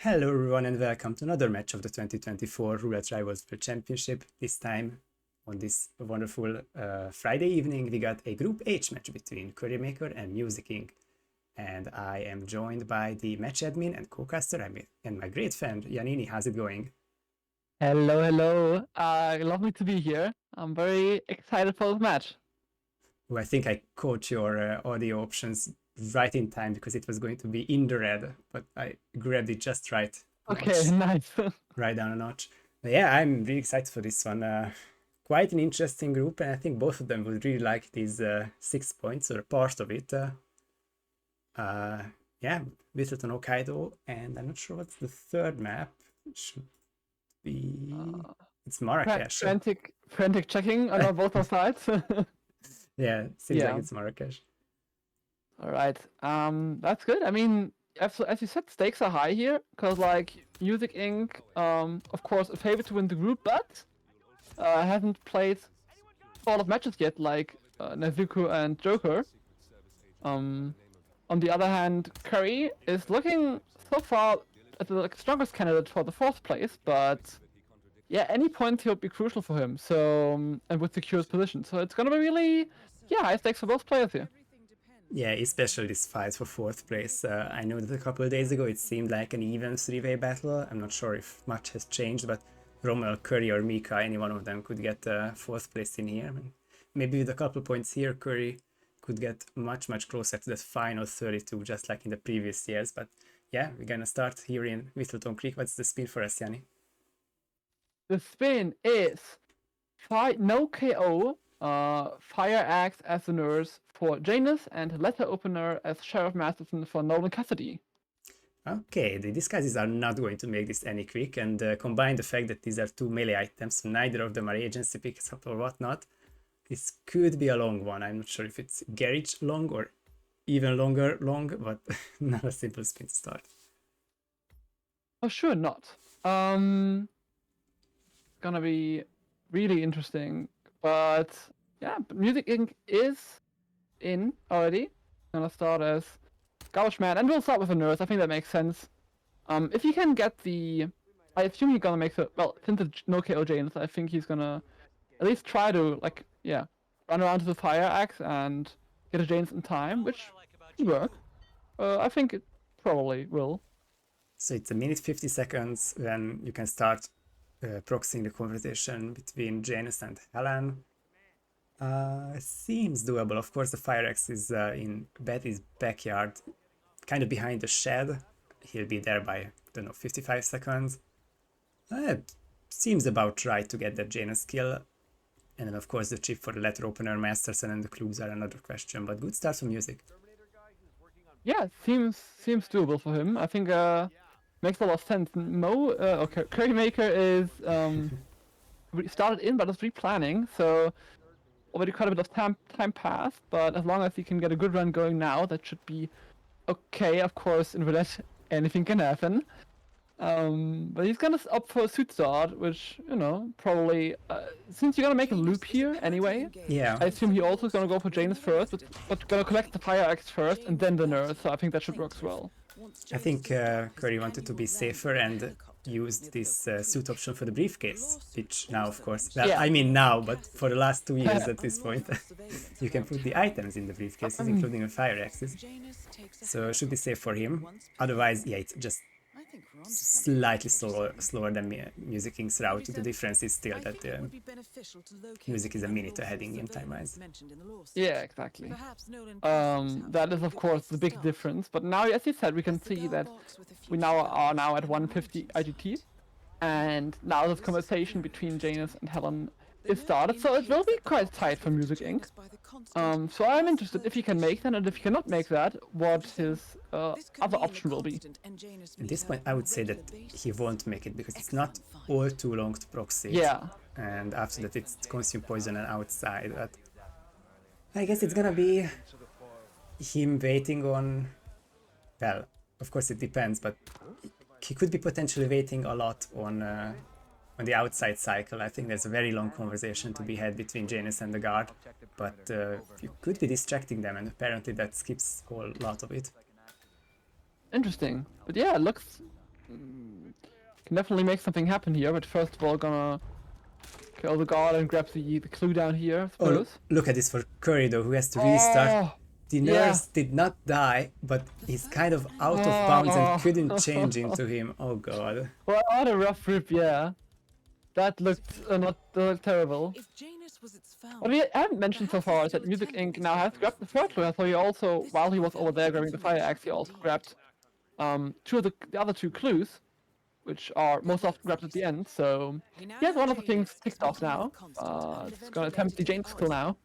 Hello everyone and welcome to another match of the 2024 Roulette Rivals World Championship. This time, on this wonderful Friday evening, we got a Group H match between CurryMaker and Music Inc. And I am joined by the match admin and co-caster and my great friend, Yanini. How's it going? Hello, hello. Lovely to be here. I'm very excited for this match. Well, I think I caught your audio options right in time because it was going to be in the red, but I grabbed it just right, Okay, notch, nice. right down a notch. But yeah, I'm really excited for this one. Quite an interesting group, and I think both of them would really like these 6 points or part of it. Yeah, Whittleton Hokkaido, and I'm not sure what's the third map. It should be it's Marrakesh. Frantic checking on both our sides. Yeah, seems like Yeah. it's Marrakesh. All right. That's good. I mean, as you said, stakes are high here because like Music Inc. Of course, a favorite to win the group, but hasn't played a lot of matches yet, like Nezuko and Joker. On the other hand, Curry is looking so far as the strongest candidate for the fourth place, but yeah, any point here would be crucial for him. So and would secure his position. So it's gonna be really, yeah, high stakes for both players here. Yeah, especially this fight for fourth place. I know that a couple of days ago it seemed like an even three-way battle. I'm not sure if much has changed, but Rommel, Curry, or Mika, any one of them could get fourth place in here. And maybe with a couple points here, Curry could get much closer to that final 32, just like in the previous years. But yeah, we're gonna start here in Whittleton Creek. What's the spin for us, Yanni? The spin is no KO, Fire Axe as the nurse for Janus, and Letter Opener as Sheriff Masterson for Nolan Cassidy. Okay, the disguises are not going to make this any quick, and combine the fact that these are two melee items, so neither of them are agency picks up or whatnot. This could be a long one. I'm not sure if it's garage long or even longer long, but not a simple spin to start. Oh, sure not. Gonna be really interesting, but yeah, Music Inc. is in already. Gonna start as Gouge Man, and we'll start with a nurse. I think that makes sense. If he can get the, I assume he's gonna make the, well, since it's no KO James, I think he's gonna at least try to, like, yeah, run around to the Fire Axe and get a James in time, which could work. I think it probably will. So it's a minute 50 seconds when you can start proxying the conversation between Janus and Helen. Seems doable. Of course, the Fire Axe is in Betty's backyard, kind of behind the shed. He'll be there by, I don't know, 55 seconds. Seems about right to get that Janus kill. And then, of course, the chip for the letter opener, Masterson, and the clues are another question. But good start for Music. Yeah, seems doable for him. I think makes a lot of sense. Okay, CurryMaker is started in, but is replanning, so already quite a bit of time passed. But as long as he can get a good run going now, that should be okay. Of course, in Roulette, anything can happen. But he's gonna opt for a suit start, which, you know, probably since you're gonna make a loop here anyway. Yeah. I assume he also is gonna go for Janus first, but gonna collect the Fire Axe first and then the nurse. So I think that should work as well. I think Curry wanted to be safer and used this suit option for the briefcase, which now, of course, well, Yeah. I mean now, but for the last 2 years at this point, you can put the items in the briefcases, including the fire axes. So it should be safe for him. Otherwise, yeah, it's just slightly slower than Music Inc.'s route. The difference is still that Music is a minute ahead in game time-wise. Yeah, exactly. That is of course the big difference. But now, as you said, we can see that we are now at 150 IGT, and now this conversation between Janus and Helen is started. So it will be quite tight for Music Inc. So I'm interested if he can make that, and if he cannot make that, what his other option will be. At this point, I would say that he won't make it because it's not all too long to proxy. Yeah. And after that, it's consume poison and outside. But I guess it's gonna be him waiting on. Well, of course it depends, but he could be potentially waiting a lot on the outside cycle. I think there's a very long conversation to be had between Janus and the guard, but you could be distracting them, and apparently that skips a whole lot of it. Interesting. But yeah, it looks can definitely make something happen here. But first of all, gonna kill the guard and grab the clue down here, I Oh, suppose. look at this for Curry though, who has to restart. Oh, The yeah. nurse did not die, but he's kind of out of bounds and couldn't change into him. Oh god. Well, what a rough rip, yeah. That looked that looked terrible. What we haven't mentioned so far is that Music Inc. now has grabbed the third clue. So he also, while he was over there grabbing the fire axe, he also grabbed two of the other two clues, which are most often grabbed at the end. So he has one of the things ticked off now. It's gonna attempt the Jane's clue now.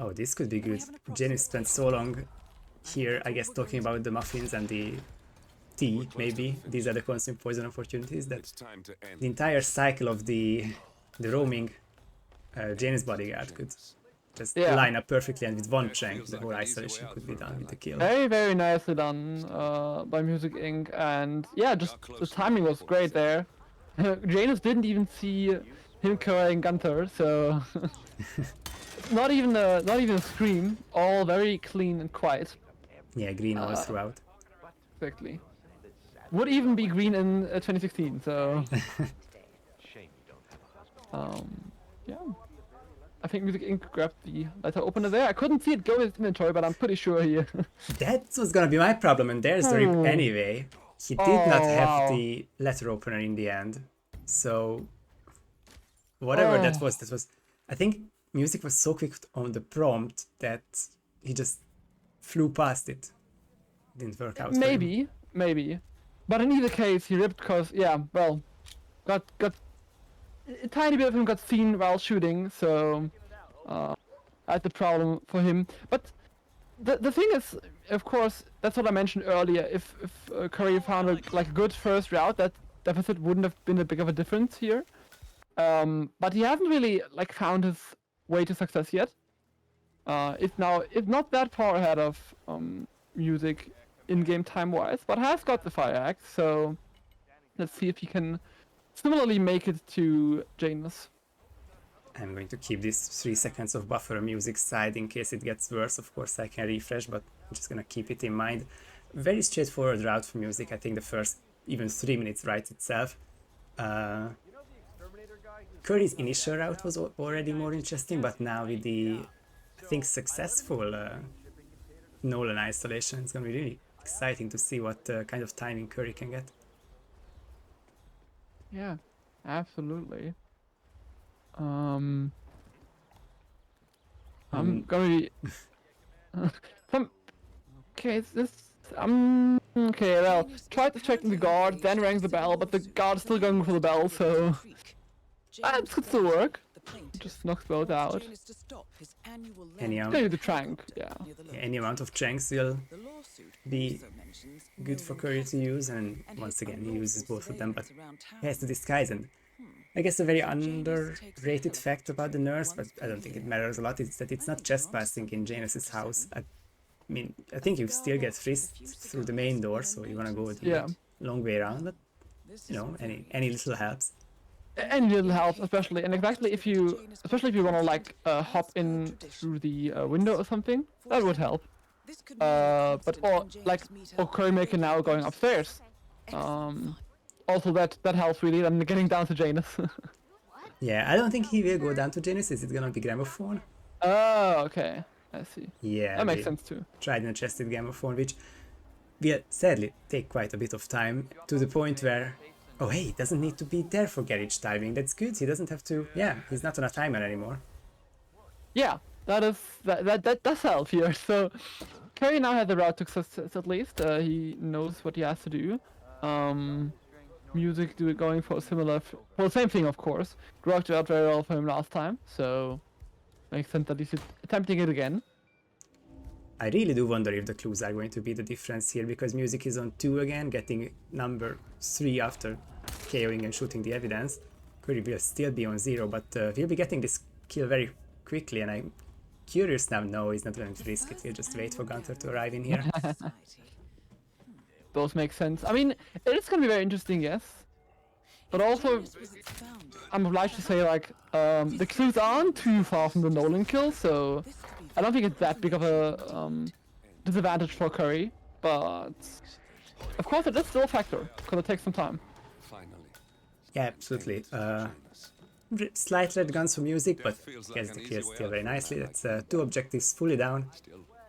Oh, this could be good. Jenny spent so long here, I guess, talking about the muffins and the tea, maybe. These are the consume poison opportunities that the entire cycle of the roaming Jane's bodyguard could just line up perfectly, and with one chank, the whole isolation could be done with the kill. Very, very nicely done by Music Inc. And yeah, just the timing was great there. Janus didn't even see him carrying Gunther, so not even a scream. All very clean and quiet. Yeah, green all throughout. Exactly. Would even be green in 2016. So yeah. I think Music Inc. grabbed the letter opener there. I couldn't see it go with inventory, but I'm pretty sure he... That was gonna be my problem, and there's the rip anyway. He did not have the letter opener in the end. So, whatever that was... I think Music was so quick on the prompt that he just flew past it. Didn't work out. Maybe. But in either case, he ripped because, yeah, well, got a tiny bit of him got seen while shooting, so that's the problem for him. But the thing is, of course, that's what I mentioned earlier. If Curry found a good first route, that deficit wouldn't have been a big of a difference here. But he hasn't really found his way to success yet. It's not that far ahead of Music in-game time-wise, but has got the fire axe. So let's see if he can similarly make it to Janus. I'm going to keep this 3 seconds of buffer Music side in case it gets worse. Of course, I can refresh, but I'm just gonna keep it in mind. Very straightforward route for Music. I think the first even 3 minutes writes itself. Curry's initial route was already more interesting, but now with the, I think, successful Nolan isolation, it's gonna be really exciting to see what kind of timing Curry can get. Yeah, absolutely. I'm gonna be okay. Okay. Well, tried distracting the guard, then rang the bell, but the guard's still going for the bell, so that could still work. Just knocks both out. Any Maybe the trank, yeah. Any amount of tranks will be good for Curry to use, and once again he uses both of them, but he has to disguise. And I guess a very underrated fact about the nurse, but I don't think it matters a lot, is that it's not trespassing in Janus's house. I mean, I think you still get frisked through the main door, so you wanna go the long way around, but you know, any little helps. Any little help, especially, and especially if you want to hop in through the window or something, that would help. Or CurryMaker now going upstairs. Also that helps really. I'm getting down to Janus. Yeah, I don't think he will go down to Janus. Is it gonna be Gramophone? Oh, okay. I see. Yeah, that makes sense too. Tried and tested Gramophone, which will sadly take quite a bit of time, to the point where, oh hey, he doesn't need to be there for garage timing. That's good. He doesn't have to. Yeah, he's not on a timer anymore. Yeah, that does help here. So Curry now has the route to success at least. He knows what he has to do. Music going for a similar, the same thing of course. Worked out very well for him last time, so makes sense that he's attempting it again. I really do wonder if the clues are going to be the difference here, because Music is on 2 again, getting number 3 after KOing and shooting the evidence. Curry will still be on 0, but he'll be getting this kill very quickly, and I'm curious now. No, he's not going to risk it. He'll just wait for Gunther to arrive in here. Those make sense. I mean, it is going to be very interesting, yes. But also, I'm obliged to say, the clues aren't too far from the Nolan kill, so I don't think it's that big of a disadvantage for Curry. But of course, it is still a factor, because it takes some time. Finally. Yeah, absolutely. Slight red guns for music, but gets the kill still very nicely. That's 2 objectives fully down.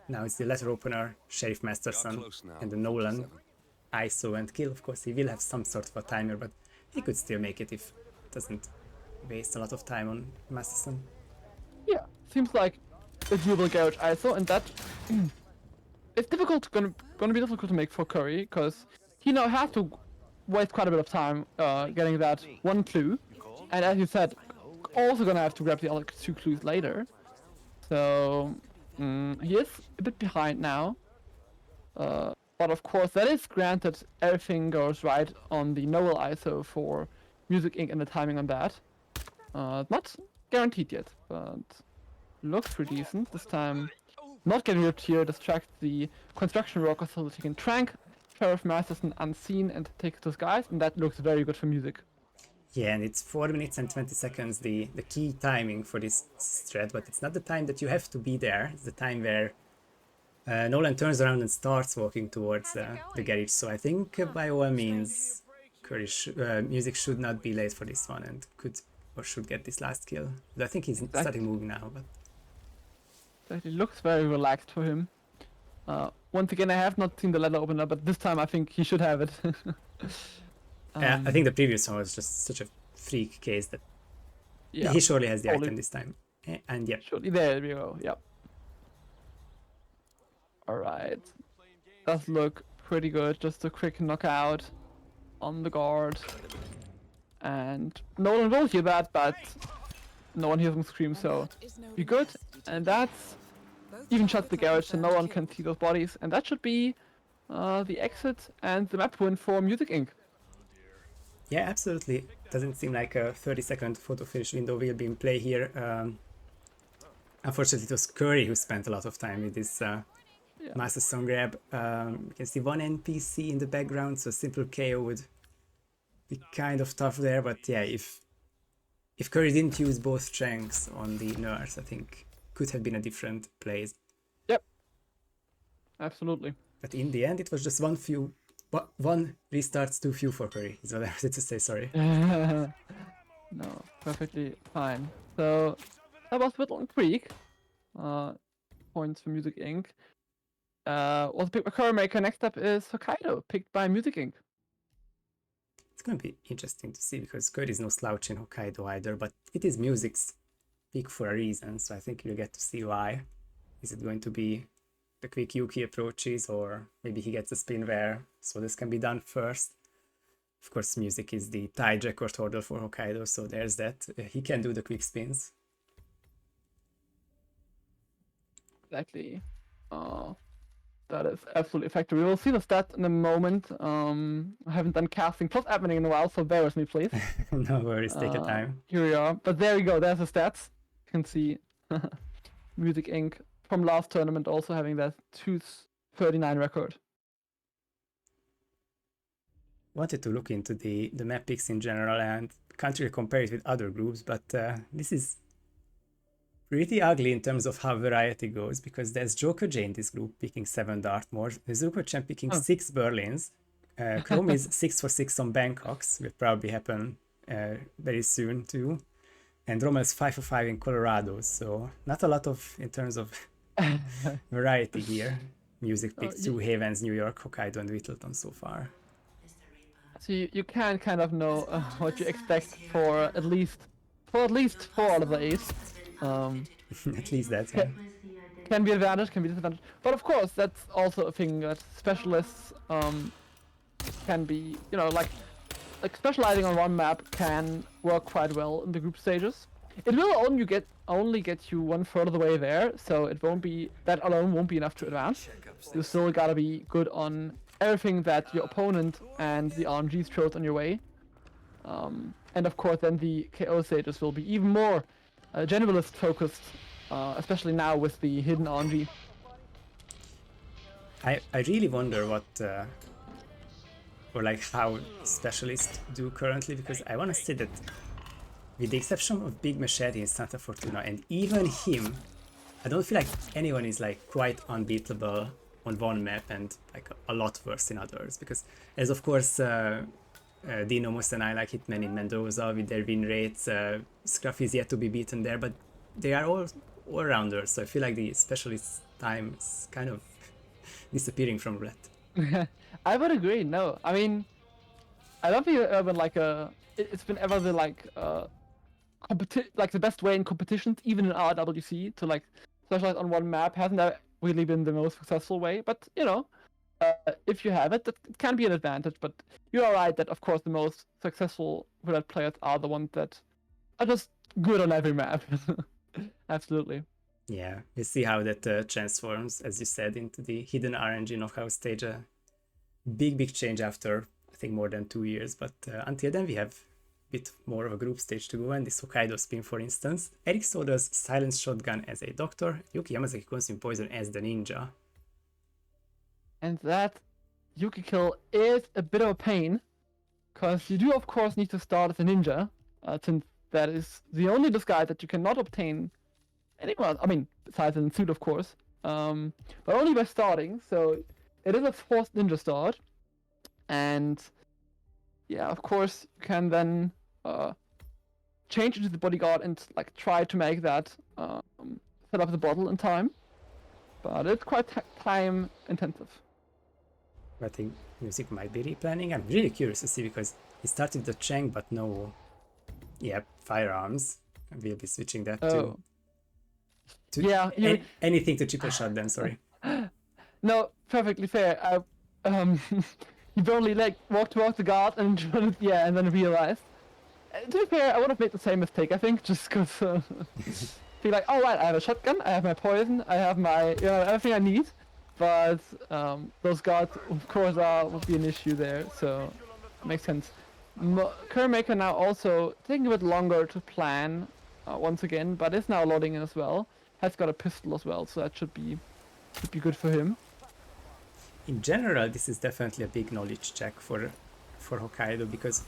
Now it's the letter opener, Sheriff Masterson, and the Nolan ISO and kill. Of course, he will have some sort of a timer, but he could still make it if it doesn't waste a lot of time on Masterson. Yeah, seems like a doable garage ISO, and that it's gonna be difficult to make for Curry, because he now has to waste quite a bit of time getting that one clue, and as you said, also gonna have to grab the other 2 clues later. So he is a bit behind now, but of course that is granted everything goes right on the Noel ISO for Music Inc. and the timing on that. Not guaranteed yet, but looks pretty decent. This time not getting ripped here, distract the construction workers so that he can trank Sheriff Masterson unseen and take those guys, and that looks very good for music. Yeah, and it's 4 minutes and 20 seconds, the key timing for this thread, but it's not the time that you have to be there. It's the time where Nolan turns around and starts walking towards the garage. So I think by all means, music should not be late for this one and could or should get this last kill. But I think he's starting moving now. But it looks very relaxed for him. Once again, I have not seen the letter opener, but this time I think he should have it. I think the previous one was just such a freak case that he surely has the item this time. And yeah. Surely, there we go, yep. Alright. Does look pretty good, just a quick knockout on the guard. And no one will hear that, but no one hears him scream, so be good. And that's even shuts the garage so no one can see those bodies. And that should be the exit and the map win for Music Inc. Yeah, absolutely. Doesn't seem like a 30-second photo finish window will be in play here. Unfortunately, it was Curry who spent a lot of time with this Master Song grab. You can see one NPC in the background, so simple KO would be kind of tough there. But yeah, if Curry didn't use both strengths on the nurse, I think could have been a different play. Yep, absolutely. But in the end, it was just one restarts too few for Curry, is what I wanted to say, sorry. No, perfectly fine. So, that was Whittleton Creek. Points for Music Inc. Was picked by CurryMaker. Next up is Hokkaido, picked by Music Inc. It's going to be interesting to see, because Curry is no slouch in Hokkaido either, but it is Music's pick for a reason, so I think you'll get to see why. Is it going to be the quick Yuki approaches, or maybe he gets a spin where so this can be done first? Of course, Music is the tied record holder for Hokkaido, so there's that. He can do the quick spins. Exactly. That is absolutely effective. We will see the stat in a moment. I haven't done casting plus admin in a while, so bear with me, please. No worries, take your time. Here we are. But there we go, there's the stats. You can see Music Inc. from last tournament also having that 239 record. Wanted to look into the map picks in general and can't really compare it with other groups, but this is pretty ugly in terms of how variety goes, because there's Joker J in this group picking 7 Dartmoors, there's Rupert Champ picking 6 Berlins, Chrome is 6 for 6 on Bangkoks, will probably happen very soon too, and Rommel's 5 for 5 in Colorado, so not a lot of in terms of variety here. Music picked 2 Havens, New York, Hokkaido and Whittleton so far. So you can kind of know what you expect for at least 4 out of the 8. At least that, yeah. Can be advantage, can be disadvantage. But of course, that's also a thing that specialists can be, you know, like specializing on one map can work quite well in the group stages. It will only get you 1/3 of the way there, so it won't be, that alone won't be enough to advance. You still gotta be good on everything that your opponent and the RNGs throws on your way. And of course then the KO stages will be even more generalist focused, especially now with the hidden RNG. I really wonder what or like how specialists do currently, because I want to say that with the exception of Big Machete in Santa Fortuna, and even him, I don't feel like anyone is like quite unbeatable on one map and like a lot worse in others, because there's of course Dinomos and I like Hitman in Mendoza with their win rates. Scruffy is yet to be beaten there, but they are all-rounders, so I feel like the specialist time is kind of disappearing from Roulette. I would agree. No, I mean, I don't think it's ever been like it's been ever the like like the best way in competitions, even in RRWC, to like specialize on one map. Hasn't that really been the most successful way? But you know, if you have it, that it can be an advantage. But you are right that of course the most successful Roulette players are the ones that are just good on every map. Absolutely. Yeah, we see how that transforms, as you said, into the hidden RNG knockout stage. A big change after, I think, more than 2 years. But until then, we have a bit more of a group stage to go. And this Hokkaido spin, for instance. Eric Soda's Silence Shotgun as a doctor. Yuki Yamazaki Consume Poison as the ninja. And that Yuki kill is a bit of a pain, because you do, of course, need to start as a ninja, since that is the only disguise that you cannot obtain anywhere. I mean, besides in suit, of course, but only by starting. So it is a forced ninja start, and yeah, of course, you can then change into the bodyguard and like try to make that set up the bottle in time. But it's quite time intensive. I think music might be replanning. I'm really curious to see, because he started the Cheng, but no, firearms. We'll be switching that to yeah, anything to triple shotgun. Sorry. No, perfectly fair. He barely like walked towards the guard and and then realized. To be fair, I would have made the same mistake. I think just because be like, oh right, I have a shotgun, I have my poison, I have my everything I need, but those guards, of course, would be an issue there. So makes sense. CurryMaker now also taking a bit longer to plan once again, but is now loading in as well. Has got a pistol as well, so that should be good for him. In general, this is definitely a big knowledge check for Hokkaido, because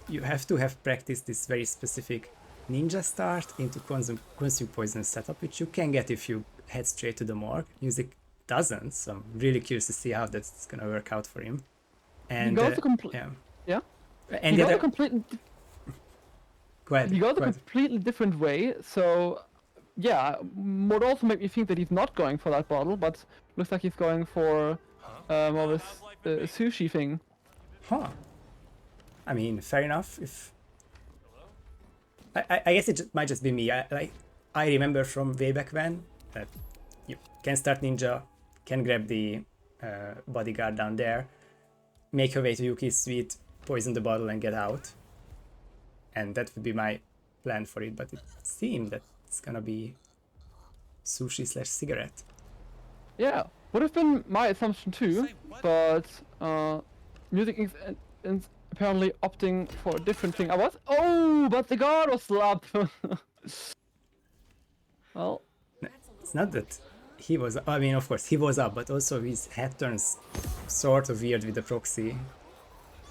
you have to have practiced this very specific ninja start into consume poison setup, which you can get if you head straight to the mark. Music doesn't, so I'm really curious to see how that's gonna work out for him. And he goes and he goes a completely go ahead. He goes a completely different way, so yeah, would also make me think that he's not going for that bottle, but looks like he's going for more of a sushi thing. Huh. I mean, fair enough. If I guess it might just be me. I remember from way back when that you can start ninja, can grab the bodyguard down there, make your way to Yuki's suite, poison the bottle and get out. And that would be my plan for it, but it seemed that it's gonna be sushi/cigarette. Yeah, would have been my assumption too, but Music is apparently opting for a different thing. But the guard was slapped. Well, it's not that he was. I mean, of course he was up, but also his head turns sort of weird with the proxy.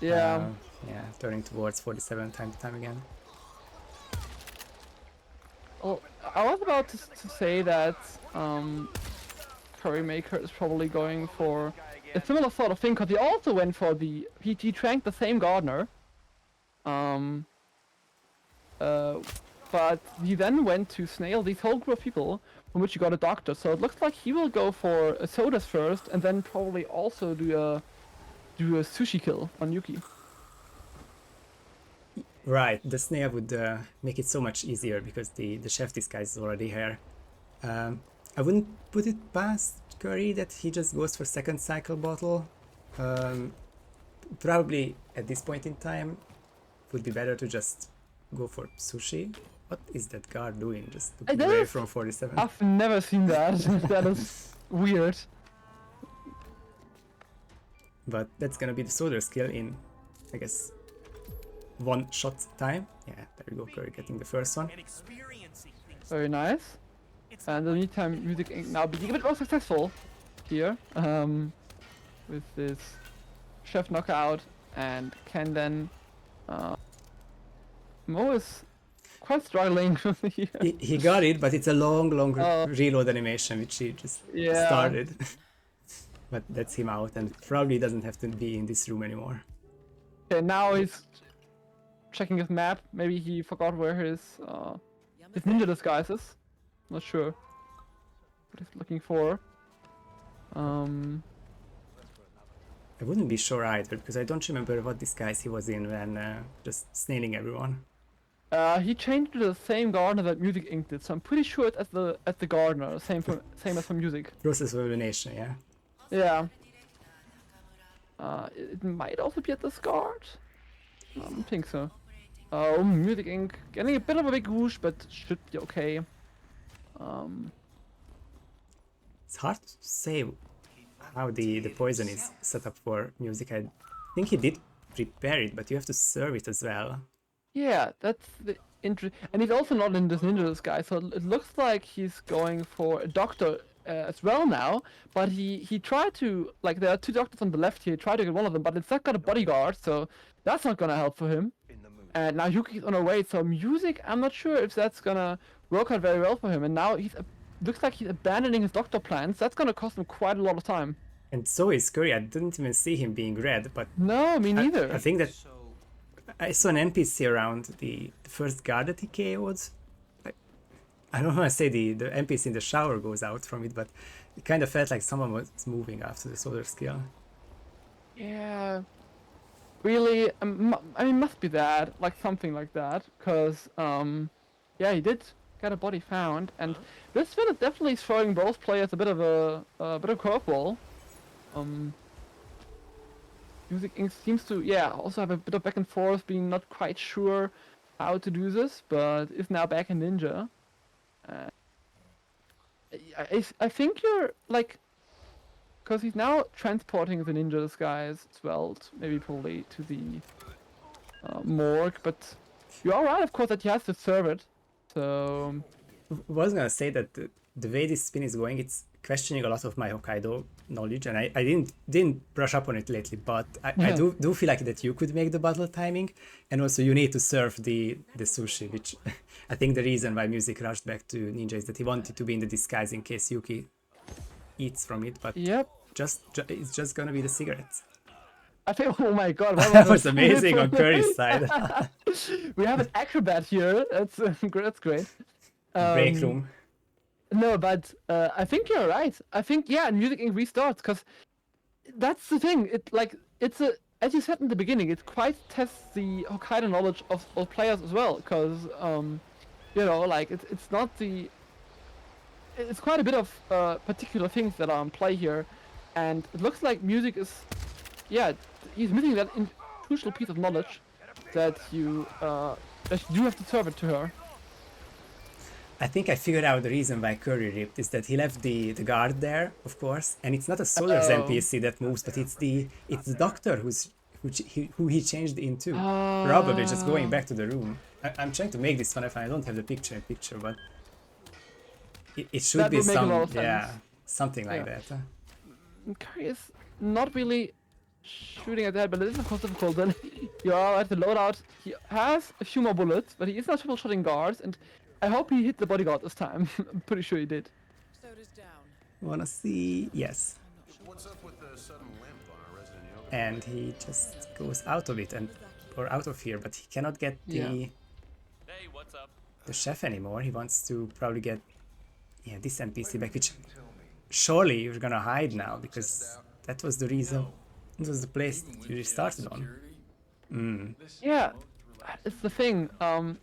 Yeah. Turning towards 47 time to time again. Well, I was about to say that CurryMaker is probably going for a similar sort of thing, because he also went for the... He tranked the same gardener. But he then went to snail this whole group of people, from which he got a doctor. So it looks like he will go for a sodas first, and then probably also do a sushi kill on Yuki. Right, the snail would make it so much easier, because the chef disguise is already here. I wouldn't put it past Curry that he just goes for second cycle bottle. Probably at this point in time would be better to just go for sushi. What is that guard doing? Just looking away from 47. I've never seen that. That is weird. But that's gonna be the soldier skill in, I guess, one shot time. Yeah, there we go, Curry getting the first one. Very nice. And in the meantime, Music Inc. now being a bit more successful here with this chef knockout, and can then Mo is quite struggling here. He got it, but it's a long reload animation which he just started. But that's him out, and probably doesn't have to be in this room anymore. Okay, now he's checking his map. Maybe he forgot where his ninja disguise is. Not sure what he's looking for. I wouldn't be sure either, because I don't remember what disguise he was in when just snailing everyone. He changed to the same gardener that Music Inc. did, so I'm pretty sure it's as the gardener, same as for Music. Process of elimination, yeah. Yeah. It might also be at the Scarred. I don't think so. Oh, Music Inc. Getting a bit of a big whoosh, but should be okay. It's hard to say how the poison is set up for Music. I think he did prepare it, but you have to serve it as well. Yeah, that's the and he's also not in this ninja disguise, so it looks like he's going for a doctor as well now. But he tried to, like, there are two doctors on the left here. He tried to get one of them, but it's not got a bodyguard, so that's not gonna help for him. And now Yuki's on her way, so Music, I'm not sure if that's gonna work out very well for him. And now looks like he's abandoning his doctor plans. That's gonna cost him quite a lot of time. And so is Curry. I didn't even see him being red, but no, me neither. I think that I saw an NPC around the first guard that he KO'd. I don't want to say the NPC in the shower goes out from it, but it kind of felt like someone was moving after the solar skill. Yeah. Really, I mean, must be that, like something like that, because, yeah, he did get a body found, and this spin is definitely throwing both players a bit of a curveball. Music Inc. seems to, yeah, also have a bit of back and forth, being not quite sure how to do this, but is now back in Ninja. I think you're, like, because he's now transporting the ninja disguise as well, maybe probably to the morgue, but you are right, of course, that he has to serve it, so... I was gonna say that the way this spin is going, it's questioning a lot of my Hokkaido knowledge, and I didn't brush up on it lately, but I do feel like that you could make the battle timing, and also you need to serve the sushi, which I think the reason why Music rushed back to Ninja is that he wanted to be in the disguise in case Yuki eats from it, but yep. It's just gonna be the cigarettes. I think, oh my god, that was amazing on Curry's side. We have an acrobat here, that's great. Break room. No, but I think you're right. I think, yeah, Music Inc. restarts, because that's the thing. It's as you said in the beginning, it quite tests the Hokkaido knowledge of players as well, because, you know, like, it's not the... It's quite a bit of particular things that are in play here, and it looks like Music is... Yeah, he's missing that crucial piece of knowledge that you do have to serve it to her. I think I figured out the reason why Curry ripped is that he left the guard there, of course, and it's not a Solar's NPC that moves, but it's the doctor who he changed into. Probably just going back to the room. I'm trying to make this fun if I don't have the picture, but it should that be some something like that. Curry is not really shooting at that, but it is of course difficult. Then you are at the loadout. He has a few more bullets, but he is not triple shotting guards, and I hope he hit the bodyguard this time. I'm pretty sure he did. Wanna see? Yes. What's up with the sudden limp on our resident yoga? And he just goes out of it or out of here, but he cannot get the chef anymore. He wants to probably get this NPC back, which surely you're gonna hide now, because that was the reason. It was the place that you restarted on. Yeah. It's the thing,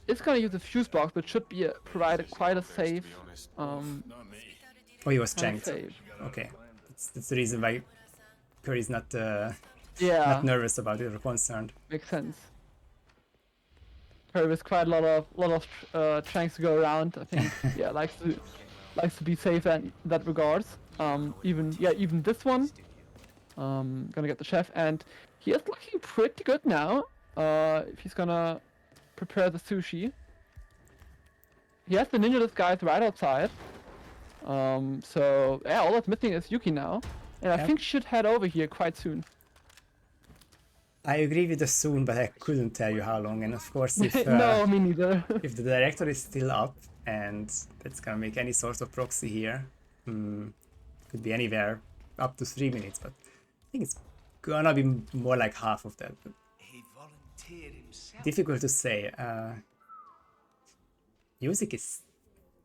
it's gonna use the fuse box, but should be provide quite a safe, oh, he was strength. Okay, that's the reason why Curry's not not nervous about it or concerned. Makes sense. Curry has quite a lot of strength to go around. I think, yeah, likes to be safe in that regards. Even this one, gonna get the chef, and he is looking pretty good now. If he's gonna prepare the sushi. He has the ninja disguise right outside. So yeah, all that's missing is Yuki now. And I think she should head over here quite soon. I agree with the soon, but I couldn't tell you how long, and of course if no, me neither. If the director is still up and that's gonna make any sort of proxy here, could be anywhere up to 3 minutes, but I think it's gonna be more like half of that. But difficult to say. Music is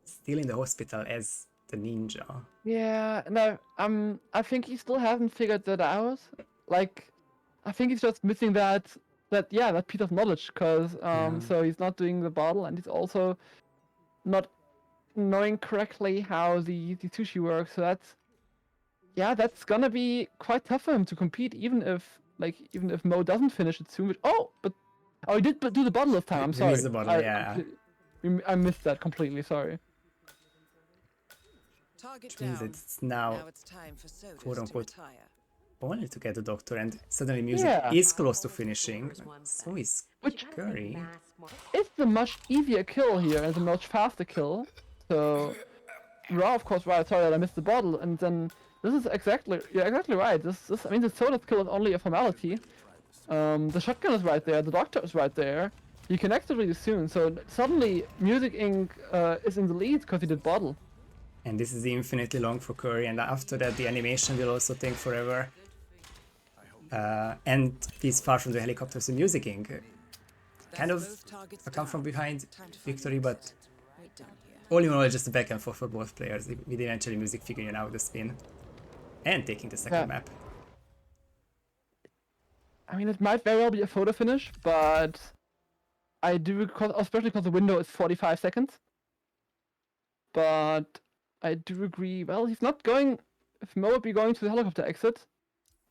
still in the hospital as the ninja. Yeah, no, I think he still hasn't figured that out. Like, I think he's just missing that piece of knowledge, because so he's not doing the bottle, and he's also not knowing correctly how the sushi works. So that's gonna be quite tough for him to compete, even if Mo doesn't finish it soon. He did do the bottle this time. I'm He sorry. missed the bottle, yeah. I missed that completely. Sorry. Target Which means down. it's now Now it's time for Sodas quote to unquote retire. only to get the doctor, and suddenly music Yeah. is close to finishing. So is Which Curry. It's a much easier kill here and a much faster kill. So Raw, of course, right. Sorry that I missed the bottle, and then this is exactly right. I mean, the soda kill is only a formality. The shotgun is right there. The doctor is right there. He connected really soon, so suddenly Music Inc. Is in the lead because he did bottle. And this is infinitely long for Curry, and after that the animation will also take forever. And he's far from the helicopter, so Music Inc. Kind of a come from behind victory, but Right down here. all in all, it's just a back and forth for both players, with eventually Music figuring out the spin and taking the second map. I mean, it might very well be a photo finish, but I do, especially because the window is 45 seconds. But I do agree. Well, he's not going. If Mo would be going to the helicopter exit,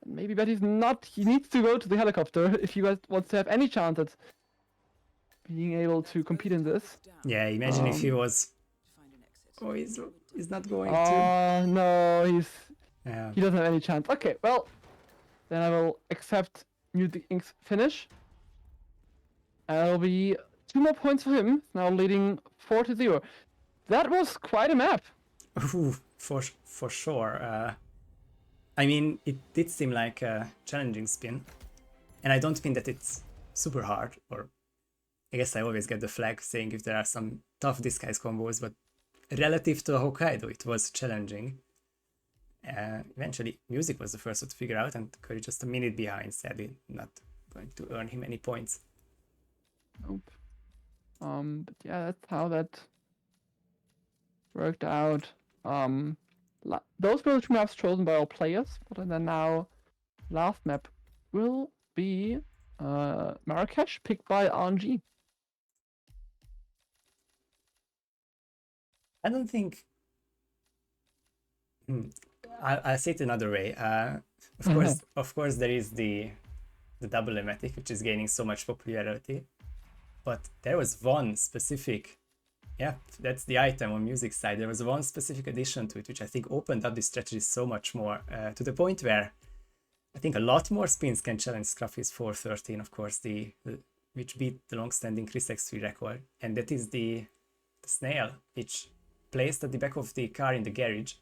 maybe, but he's not. He needs to go to the helicopter if he wants to have any chance at being able to compete in this. Yeah, imagine if he was. Find an exit. Oh, he's not going to. Oh no, Yeah. he doesn't have any chance. Okay, well, then I will accept Music Inc.'s finish. That'll be 2 more points for him. Now leading 4-0. That was quite a map. Ooh, for sure. I mean, it did seem like a challenging spin, and I don't mean that it's super hard, or I guess I always get the flag saying if there are some tough disguise combos, but relative to Hokkaido, it was challenging. Eventually, Music was the first one to figure out, and Curry just a minute behind, sadly not going to earn him any points. Nope. But yeah, that's how that worked out. Those were the 2 maps chosen by all players, but then now last map will be Marrakesh, picked by RNG. I don't think. I'll say it another way. Of course, there is the double ematic, which is gaining so much popularity. But there was one specific, that's the item on Music side. There was one specific addition to it, which I think opened up the strategy so much more, to the point where I think a lot more spins can challenge Scruffy's 413, of course, which beat the long-standing Chris X3 record, and that is the snail, which placed at the back of the car in the garage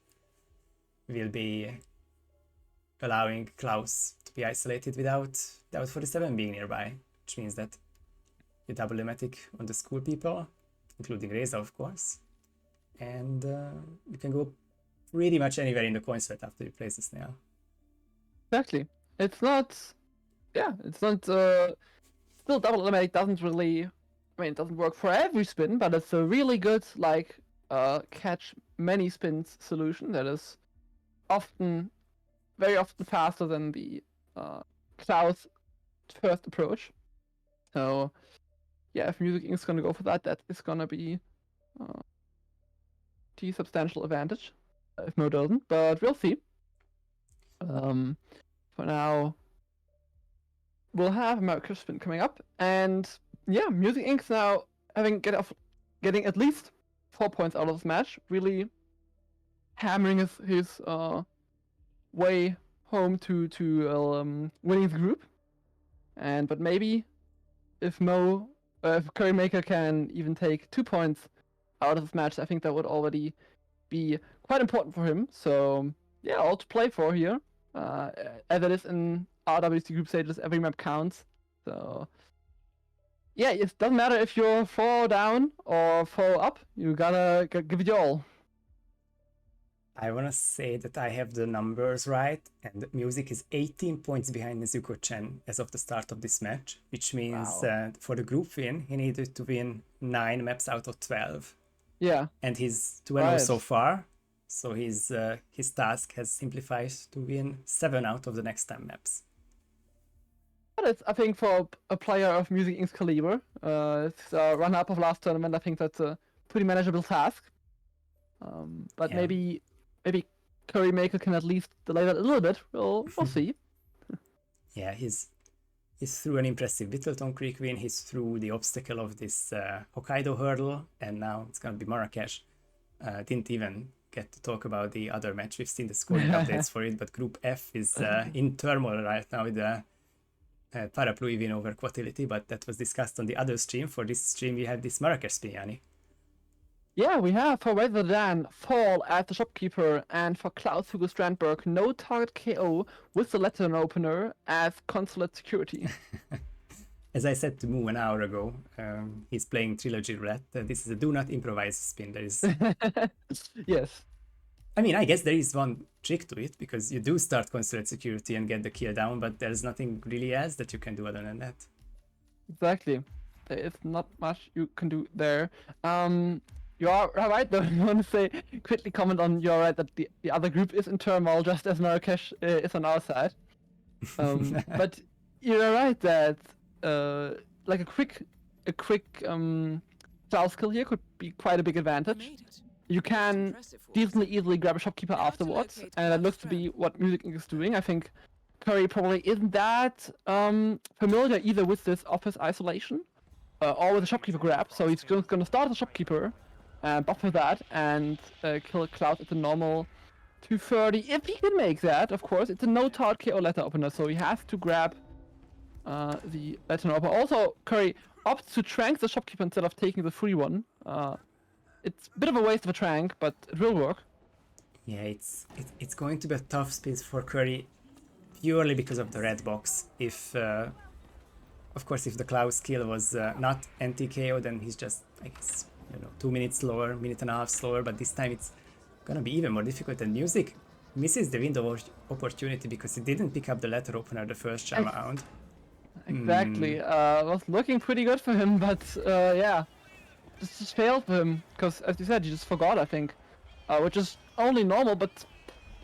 will be allowing Klaus to be isolated without 47 being nearby, which means that you double ematic on the school people, including Reza, of course, and you can go pretty much anywhere in the coin sweat after you place the snail. Exactly. It's not. Yeah, it's not. Still, double ematic doesn't really. I mean, it doesn't work for every spin, but it's a really good catch many spins solution that is very often faster than the Klaus first approach. So yeah, if Music Inc. is gonna go for that, that is gonna be the substantial advantage. If Mo doesn't, but we'll see. For now, we'll have Marrakesh spin coming up, and yeah, Music Inc. now getting at least 4 points out of this match, really hammering his way home to winning the group. But maybe if CurryMaker can even take 2 points out of this match, I think that would already be quite important for him. So yeah, all to play for here. As it is in RRWC group stages, every map counts. So yeah, it doesn't matter if you're 4 down or 4 up. You gotta give it your all. I want to say that I have the numbers right, and Music is 18 points behind Nezuko Chen as of the start of this match, which means for the group win, he needed to win 9 maps out of 12. Yeah. And he's 2-0 so far, so his task has simplified to win 7 out of the next 10 maps. But it's, I think, for a player of Music Inc.'s caliber, it's a runner-up of last tournament. I think that's a pretty manageable task. But Yeah. maybe CurryMaker can at least delay that a little bit. We'll see. Yeah, he's through an impressive Whittleton Creek win. He's through the obstacle of this Hokkaido hurdle, and now it's gonna be Marrakesh. Didn't even get to talk about the other match. We've seen the scoring updates for it, but Group F is in turmoil right now with the Parapluie win over Quatility, but that was discussed on the other stream. For this stream, we have this Marrakesh spin, Yanni. Yeah, we have for Rather Than Fall at the Shopkeeper, and for Klaus Hugo Strandberg, no target KO with the letter opener as Consulate Security. As I said to Moo an hour ago, he's playing Trilogy Roulette. This is a do not improvise spin. There is... Yes. I mean, I guess there is one trick to it, because you do start Consulate Security and get the kill down, but there's nothing really else that you can do other than that. Exactly. There is not much you can do there. You are right though. I want to say, quickly comment on you're right that the other group is in turmoil just as Marrakesh is on our side. But you're right that like a quick Klaus kill here could be quite a big advantage. You can decently easily grab a Shopkeeper afterwards, and that looks to be what Music Inc. is doing. I think Curry probably isn't that familiar either with this office isolation or with the Shopkeeper grab, so he's just going to start the Shopkeeper, buffer that, and kill Cloud at the normal 230. If he can make that, of course, it's a no-target KO letter opener, so he has to grab the letter opener. Also, Curry opts to trank the Shopkeeper instead of taking the free one. It's a bit of a waste of a trank, but it will work. Yeah, it's going to be a tough spin for Curry, purely because of the red box. If, of course, if the Klaus kill was not anti-KO, then he's just, I guess, 2 minutes slower, minute and a half slower, but this time it's gonna be even more difficult, and Music misses the window of opportunity because he didn't pick up the letter opener the first time around. Exactly. Was looking pretty good for him, but yeah, just failed for him, because as you said, you just forgot, I think, which is only normal, but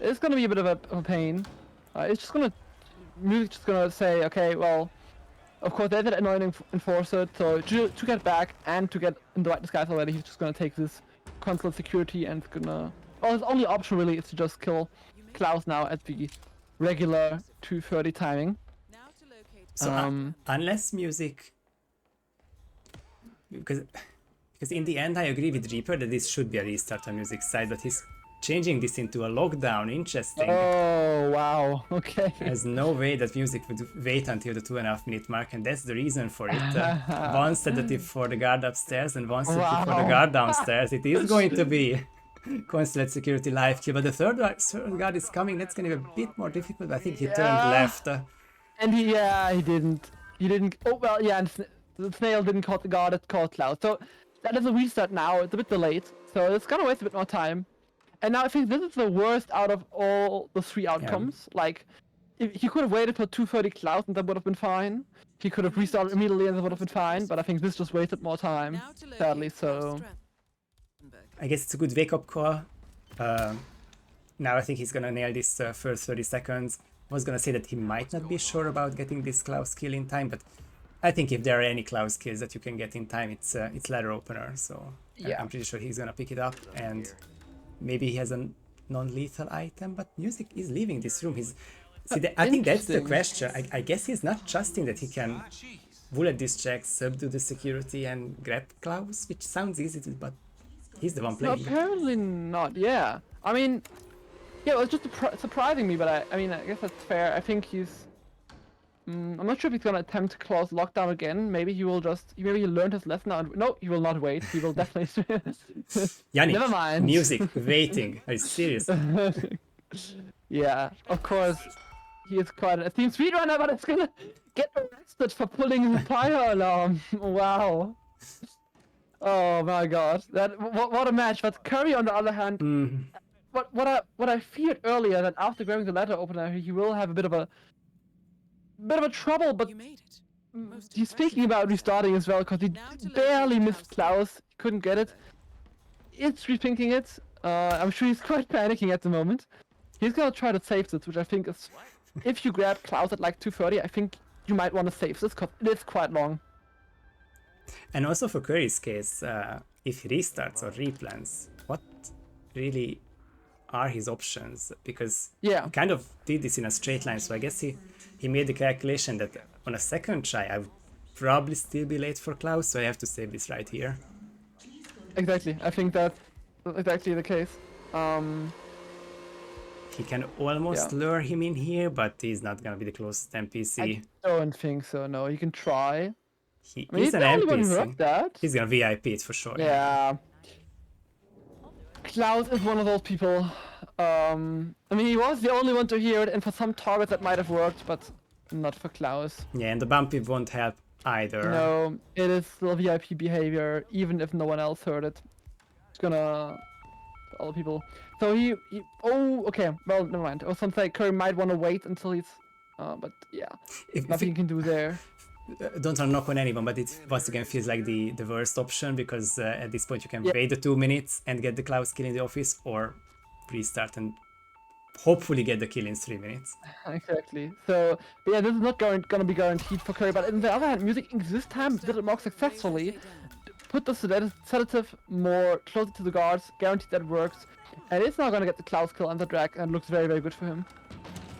it's gonna be a bit of a pain. It's just gonna, Music's just gonna say, okay, well, of course there's an annoying enforcer, so to get back and to get in the right disguise already, he's just gonna take this Consulate Security and gonna, well, his only option really is to just kill Klaus now at the regular 230 timing. So unless Music, because in the end I agree with Reaper that this should be a restart on Music's side, but he's changing this into a lockdown. Interesting. Oh wow, okay. There's no way that Music would wait until the 2.5 minute mark, and that's the reason for it. One sedative for the guard upstairs and one sedative for the guard downstairs. It is going to be Consulate Security live kill, but the third guard is coming. That's going to be a bit more difficult. I think he turned left. And he didn't. Oh well, yeah, and the snail didn't call the guard. It called Cloud. So that is a restart now. It's a bit delayed, so it's gonna waste a bit more time. And now I think this is the worst out of all the three outcomes. Yeah. Like, if he could have waited for 230 Cloud and that would have been fine. He could have restarted immediately and that would have been fine. But I think this just wasted more time, sadly. So I guess it's a good wake-up call. Now I think he's gonna nail this first 30 seconds. I was gonna say that he might not be sure about getting this Klaus kill in time, but I think if there are any Klaus kills that you can get in time, it's ladder opener. So yeah. I'm pretty sure he's gonna pick it up, and maybe he has a non-lethal item. But Music is leaving this room. I think that's the question. I guess he's not trusting that he can bullet this check, subdue the security, and grab Klaus, which sounds easy, but he's the one playing. Apparently not. Yeah. I mean. Yeah, it was just surprising me, but I mean, I guess that's fair. I think he's... I'm not sure if he's gonna attempt to close lockdown again. Maybe he will just... Maybe he learned his lesson now. No, he will not wait. He will definitely... Yannick, never mind. Music, waiting. Are you serious? Yeah, of course. He is quite a team speedrunner, but it's gonna get arrested for pulling the fire alarm. Wow. Oh my god. What a match. But Curry, on the other hand... what I feared earlier, that after grabbing the ladder opener, he will have a bit of a trouble. But You made it. he's thinking about restarting as well, because he barely missed Klaus. He couldn't get it. It's rethinking it. I'm sure he's quite panicking at the moment. He's gonna try to save this, which I think is, if you grab Klaus at like 2:30, I think you might want to save this, because it is quite long. And also for Curry's case, if he restarts or replans, what really are his options? Because Yeah. he kind of did this in a straight line, so I guess he made the calculation that on a second try I would probably still be late for Klaus, so I have to save this right here. Exactly. I think that's exactly the case. He can almost Yeah. lure him in here, but he's not gonna be the closest NPC. I don't think so. No, you can try. He I mean, is he's an the only one who NPC. heard that. He's gonna VIP it for sure. Yeah. Klaus is one of those people. I mean, he was the only one to hear it, and for some targets that might have worked, but not for Klaus. Yeah, and the bumpy won't help either. No, it is still VIP behavior, even if no one else heard it. It's gonna other people. So he oh, okay, well, never mind. I was gonna say Curry might want to wait until he's but yeah, If nothing you can do there. don't want to knock on anyone, but it once again feels like the worst option, because at this point you can Yeah. wait the 2 minutes and get the Klaus kill in the office, or restart and hopefully get the kill in 3 minutes. Exactly. So but yeah, this is not gonna be guaranteed for Curry. But on the other hand, Music Inc. this time did it more successfully. Put the sedative more closer to the guards, guaranteed that works, and it's now gonna get the Klaus kill on the drag, and looks very, very good for him.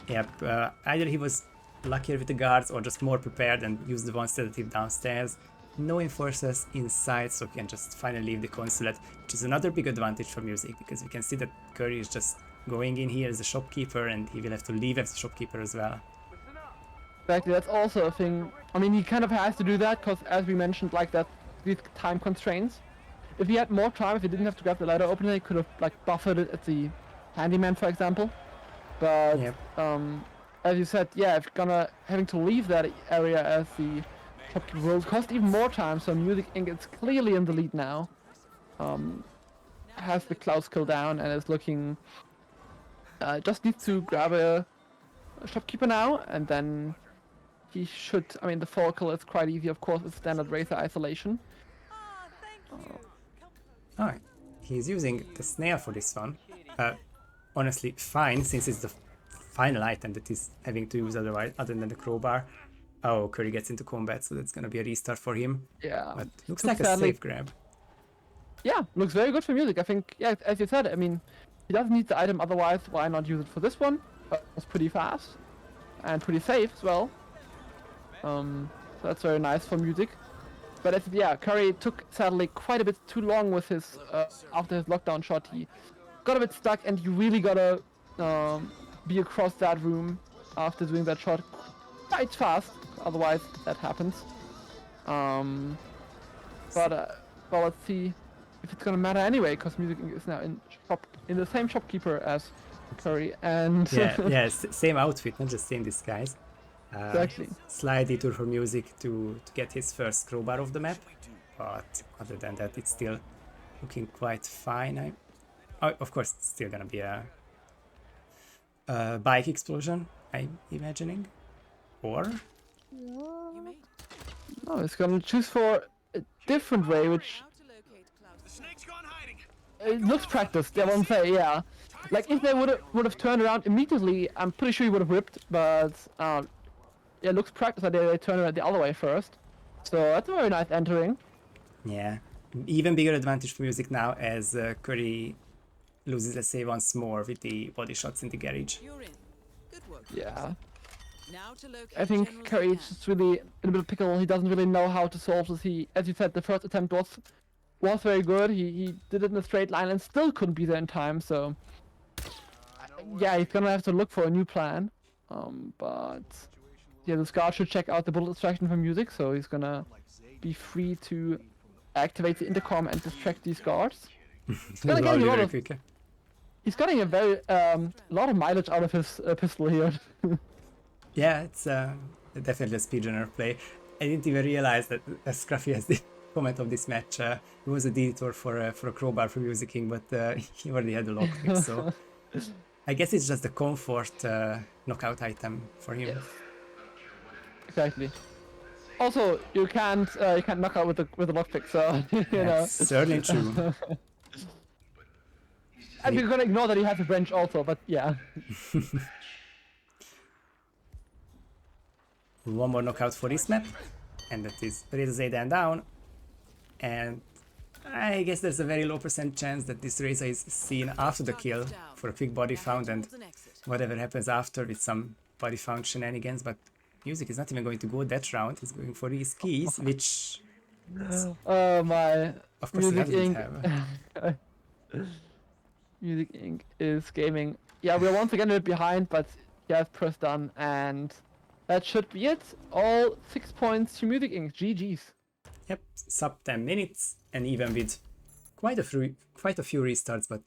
Yep, either he was luckier with the guards or just more prepared and used the one sedative downstairs. No enforcers inside, so he can just finally leave the consulate, which is another big advantage for Music, because we can see that Curry is just going in here as a shopkeeper, and he will have to leave as a shopkeeper as well. Exactly, that's also a thing. I mean, he kind of has to do that, because as we mentioned, like that, these time constraints. If he had more time, if he didn't have to grab the ladder opener, he could have like buffered it at the handyman, for example. But Yep. as you said, yeah, if having to leave that area as the shopkeeper will cost even more time. So Music Inc. is clearly in the lead now. Has the Klaus kill down and is looking. Just needs to grab a shopkeeper now, and then he should. I mean, the fall kill is quite easy, of course. It's standard Razor isolation. Alright, he's using the snail for this one. Honestly, fine, since it's the final item that he's having to use otherwise, other than the crowbar. Oh, Curry gets into combat, so that's gonna be a restart for him. Yeah. But looks took like a sadly- safe grab. Yeah, looks very good for Music. I think, yeah, as you said, I mean, he doesn't need the item otherwise. Why not use it for this one? It's pretty fast and pretty safe as well. So that's very nice for Music. But yeah, Curry took sadly quite a bit too long with his after his lockdown shot. He got a bit stuck, and you really gotta be across that room after doing that shot quite fast. Otherwise, that happens. But well, let's see if it's gonna matter anyway, because Music Inc. is now in the same shopkeeper as Curry, and Yeah, same outfit, not just same disguise. exactly. Slight detour for Music to get his first crowbar off the map, but other than that, it's still looking quite fine. Oh, of course, it's still gonna be a bike explosion, I'm imagining, or You made it. Oh, it's gonna choose for a different way, which How to locate Klaus. The snake's gone hiding. it looks practiced. I won't say, yeah. Like if they would have turned around immediately, I'm pretty sure he would have ripped. But yeah, it looks practiced that they turn around the other way first. So that's a very nice entering. yeah, even bigger advantage for Music now as Curry loses, let's say, once more with the body shots in the garage. You're in. Good work. Yeah. Now to locate I think General Curry is Zidane. just really in a bit of pickle. He doesn't really know how to solve this. He, as you said, the first attempt was very good. He did it in a straight line and still couldn't be there in time. So yeah, he's gonna have to look for a new plan. But yeah, this guard should check out the bullet distraction from Music, so he's gonna be free to activate the intercom and distract these guards. Gonna get a Lovely, lot very of- quick. He's getting a very lot of mileage out of his pistol here. Yeah, it's definitely a speedrunner play. I didn't even realize that Scruffy has comment of this match. It was a detour for a crowbar for Music King, but he already had a lockpick, so I guess it's just a comfort knockout item for him. Yes. Exactly. Also, you can't knock out with the lockpick, so you know. That's certainly true. And we're gonna ignore that he has a wrench also, but yeah. One more knockout for this map, and that is Reza Zaydan down. And I guess there's a very low % chance that this Reza is seen after the kill for a quick body found, and Towards an exit. whatever happens after with some body found shenanigans. But Music is not even going to go that round. He's going for these keys, which Oh my. of course he Music doesn't Inc. have. Music Inc. is gaming. Yeah, we're once again a bit behind, but he has press done, and that should be it. All 6 points to Music Inc. GG's. Yep, sub 10 minutes, and even with quite a few restarts, but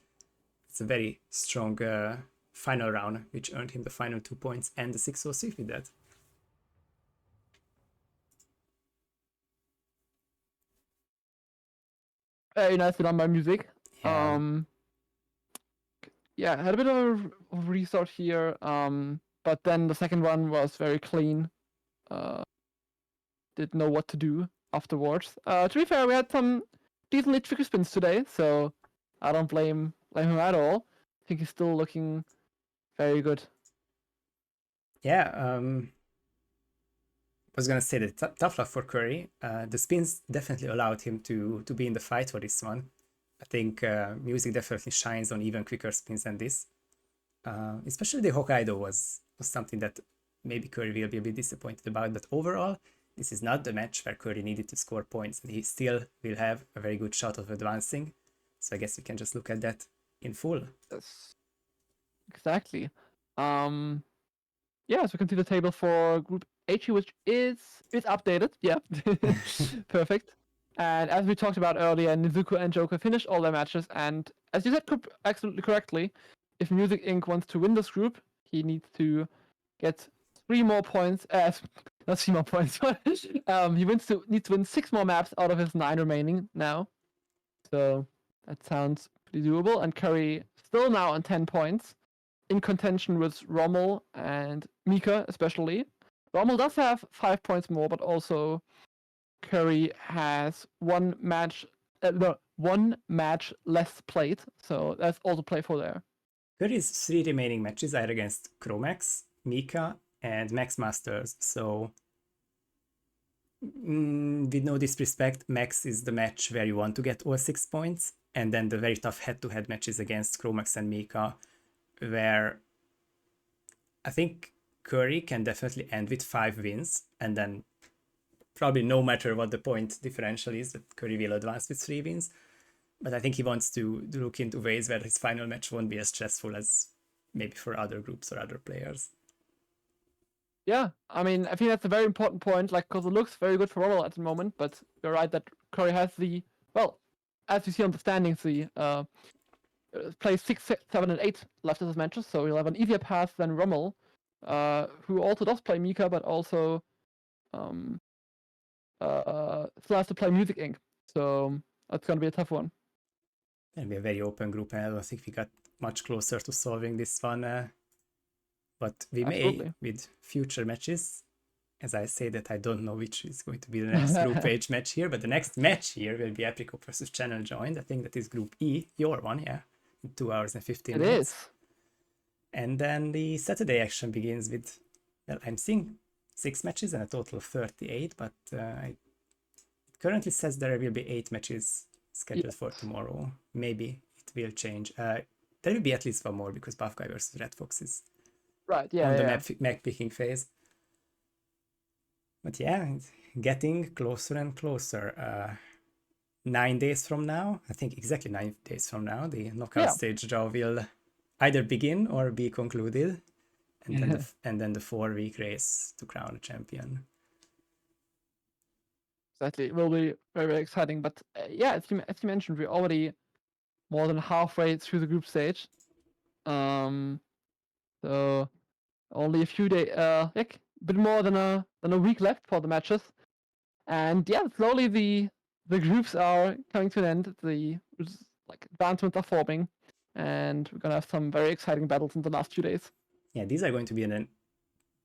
it's a very strong final round, which earned him the final 2 points and the 606 with that. Very nicely done by Music. Yeah. Yeah, had a bit of a restart here, but then the second one was very clean. Didn't know what to do afterwards. To be fair, we had some decently tricky spins today, so I don't blame him at all. I think he's still looking very good. Yeah, was gonna say that tough luck for Curry. The spins definitely allowed him to be in the fight for this one. I think Music definitely shines on even quicker spins than this. Especially the Hokkaido was something that maybe Curry will be a bit disappointed about, but overall, this is not the match where Curry needed to score points, and he still will have a very good shot of advancing. So I guess we can just look at that in full. Yes. Exactly. Yeah, so we can see the table for Group H, which is updated. Yeah, perfect. And as we talked about earlier, Nizuku and Joker finished all their matches, and as you said absolutely correctly, if Music Inc. wants to win this group, he needs to get 3 more points. Not 3 more points. He needs to win 6 more maps out of his 9 remaining now. So that sounds pretty doable. And Curry still now on 10 points, in contention with Rommel and Mika especially. Rommel does have 5 points more, but also Curry has one match less played, so that's all to play for there. Curry's 3 remaining matches are against Chromax, Mika, and Max Masters, so with no disrespect, Max is the match where you want to get all 6 points, and then the very tough head-to-head matches against Chromax and Mika, where I think Curry can definitely end with 5 wins, and then probably no matter what the point differential is, that Curry will advance with 3 wins. But I think he wants to look into ways where his final match won't be as stressful as maybe for other groups or other players. Yeah, I mean, I think that's a very important point, because it looks very good for Rommel at the moment, but you're right that Curry has as you see on the standings, the plays 6, 7, and 8 left of his matches, so he'll have an easier path than Rommel, who also does play Mika, but also still has to play Music Inc. So that's going to be a tough one. It'll be a very open group, and I don't think we got much closer to solving this one. But we may with future matches. As I say that, I don't know which is going to be the next Group H match here, but the next match here will be Apricot versus Channel Joined. I think that is Group E, your one, yeah, in 2 hours and 15 minutes. It is. And then the Saturday action begins with, well, I'm seeing 6 matches and a total of 38, but it currently says there will be 8 matches scheduled for tomorrow. Maybe it will change. There will be at least 1 more because Buff Guy versus Red Fox is on the map picking phase. But yeah, it's getting closer and closer. 9 days from now, I think exactly 9 days from now, the knockout stage draw will either begin or be concluded, and then the 4-week race to crown a champion. Exactly, it will be very, very exciting. But as you mentioned, we're already more than halfway through the group stage. So only a few days, a bit more than a week left for the matches, and slowly the the groups are coming to an end. The like advancements are forming, and we're gonna have some very exciting battles in the last few days. Yeah, these are going to be the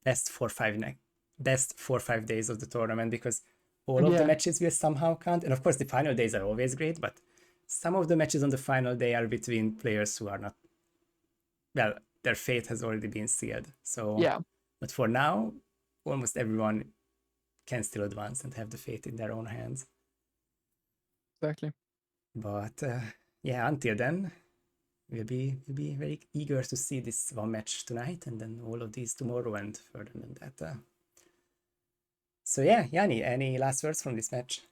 best 4-5 days of the tournament, because all of the Yeah. matches will somehow count. And of course, the final days are always great, but some of the matches on the final day are between players who are not, well, their fate has already been sealed. So, Yeah. but for now, almost everyone can still advance and have the fate in their own hands. Exactly. But yeah, until then, we'll be very eager to see this one match tonight, and then all of these tomorrow, and further than that. So yeah, Yanni, any last words from this match?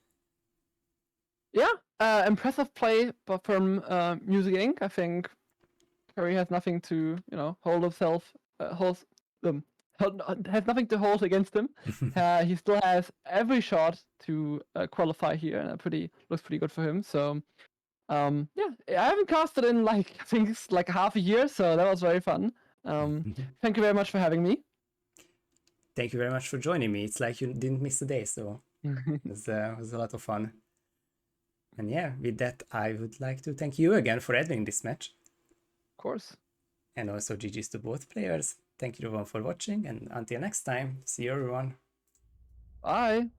Yeah, impressive play from Music Inc. I think Curry has nothing to, hold himself, has nothing to hold against him. He still has every shot to qualify here, and looks pretty good for him. So, yeah, I haven't casted in like I think it's like half a year, so that was very fun. Thank you very much for having me. Thank you very much for joining me. It's like you didn't miss a day, so it was a lot of fun. And yeah, with that, I would like to thank you again for admin this match. Of course. And also GG's to both players. Thank you everyone for watching, and until next time, see you everyone. Bye.